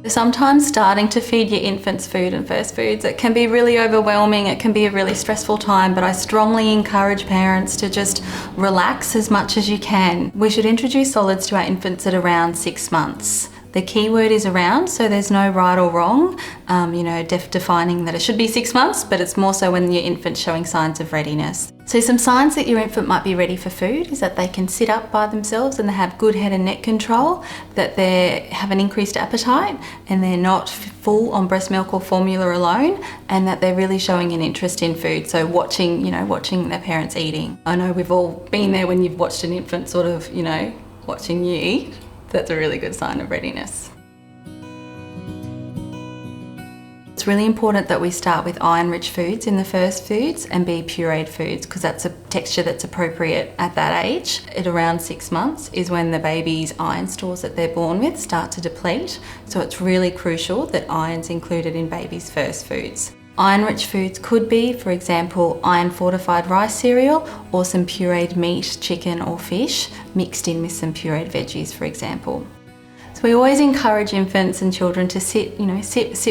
Sometimes starting to feed your infants food and first foods, it can be really overwhelming, it can be a really stressful time, but I strongly encourage parents to just relax as much as you can. We should introduce solids to our infants at around 6 months. The key word is around, so there's no right or wrong, defining that it should be 6 months, but it's more so when your infant's showing signs of readiness. So some signs that your infant might be ready for food is that they can sit up by themselves and they have good head and neck control, that they have an increased appetite and they're not full on breast milk or formula alone, and that they're really showing an interest in food. So watching their parents eating. I know we've all been there when you've watched an infant watching you eat. That's a really good sign of readiness. It's really important that we start with iron-rich foods in the first foods and be pureed foods, because that's a texture that's appropriate at that age. At around 6 months is when the baby's iron stores that they're born with start to deplete. So it's really crucial that iron's included in baby's first foods. Iron-rich foods could be, for example, iron-fortified rice cereal or some pureed meat, chicken or fish, mixed in with some pureed veggies, for example. So we always encourage infants and children to sit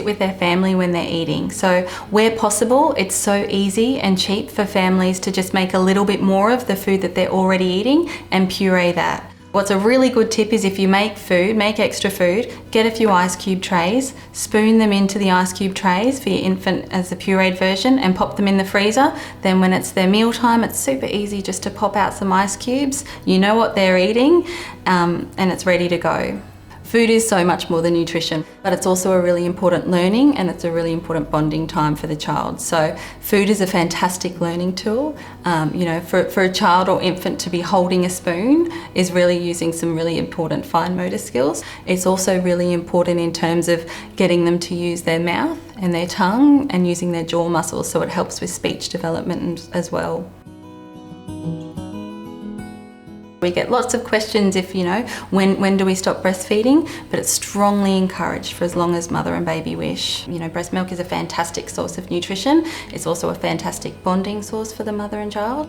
with their family when they're eating. So where possible, it's so easy and cheap for families to just make a little bit more of the food that they're already eating and puree that. What's a really good tip is if you make extra food, get a few ice cube trays, spoon them into the ice cube trays for your infant as the pureed version and pop them in the freezer. Then when it's their meal time, it's super easy just to pop out some ice cubes. You know what they're eating and it's ready to go. Food is so much more than nutrition, but it's also a really important learning and it's a really important bonding time for the child. So food is a fantastic learning tool. For a child or infant to be holding a spoon is really using some really important fine motor skills. It's also really important in terms of getting them to use their mouth and their tongue and using their jaw muscles, so it helps with speech development as well. We get lots of questions when do we stop breastfeeding, but it's strongly encouraged for as long as mother and baby wish. Breast milk is a fantastic source of nutrition. It's also a fantastic bonding source for the mother and child.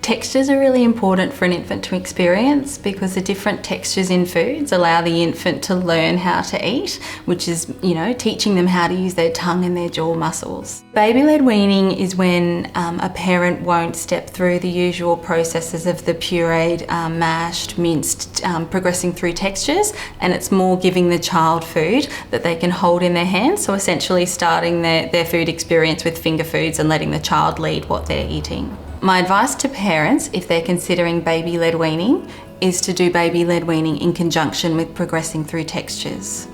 Textures are really important for an infant to experience because the different textures in foods allow the infant to learn how to eat, which is, teaching them how to use their tongue and their jaw muscles. Baby-led weaning is when a parent won't step through the usual processes of the pureed, mashed, minced, progressing through textures, and it's more giving the child food that they can hold in their hands, so essentially starting their food experience with finger foods and letting the child lead what they're eating. My advice to parents, if they're considering baby-led weaning, is to do baby-led weaning in conjunction with progressing through textures.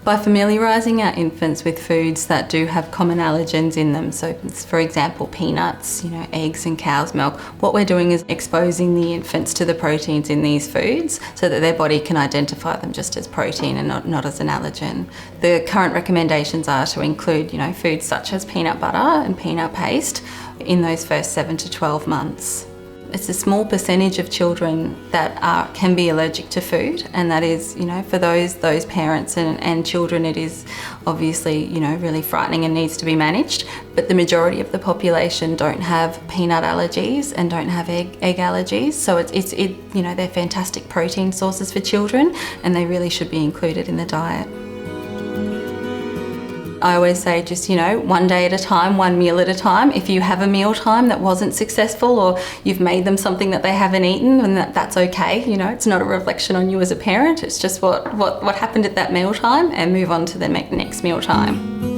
By familiarising our infants with foods that do have common allergens in them, so for example peanuts, eggs and cow's milk, what we're doing is exposing the infants to the proteins in these foods so that their body can identify them just as protein and not as an allergen. The current recommendations are to include foods such as peanut butter and peanut paste in those first 7 to 12 months. It's a small percentage of children that can be allergic to food, and that is, for those parents and children, it is obviously, really frightening and needs to be managed. But the majority of the population don't have peanut allergies and don't have egg allergies, so they're fantastic protein sources for children, and they really should be included in the diet. I always say just, one day at a time, one meal at a time. If you have a meal time that wasn't successful or you've made them something that they haven't eaten, then that's okay. It's not a reflection on you as a parent. It's just what happened at that meal time, and move on to the next meal time.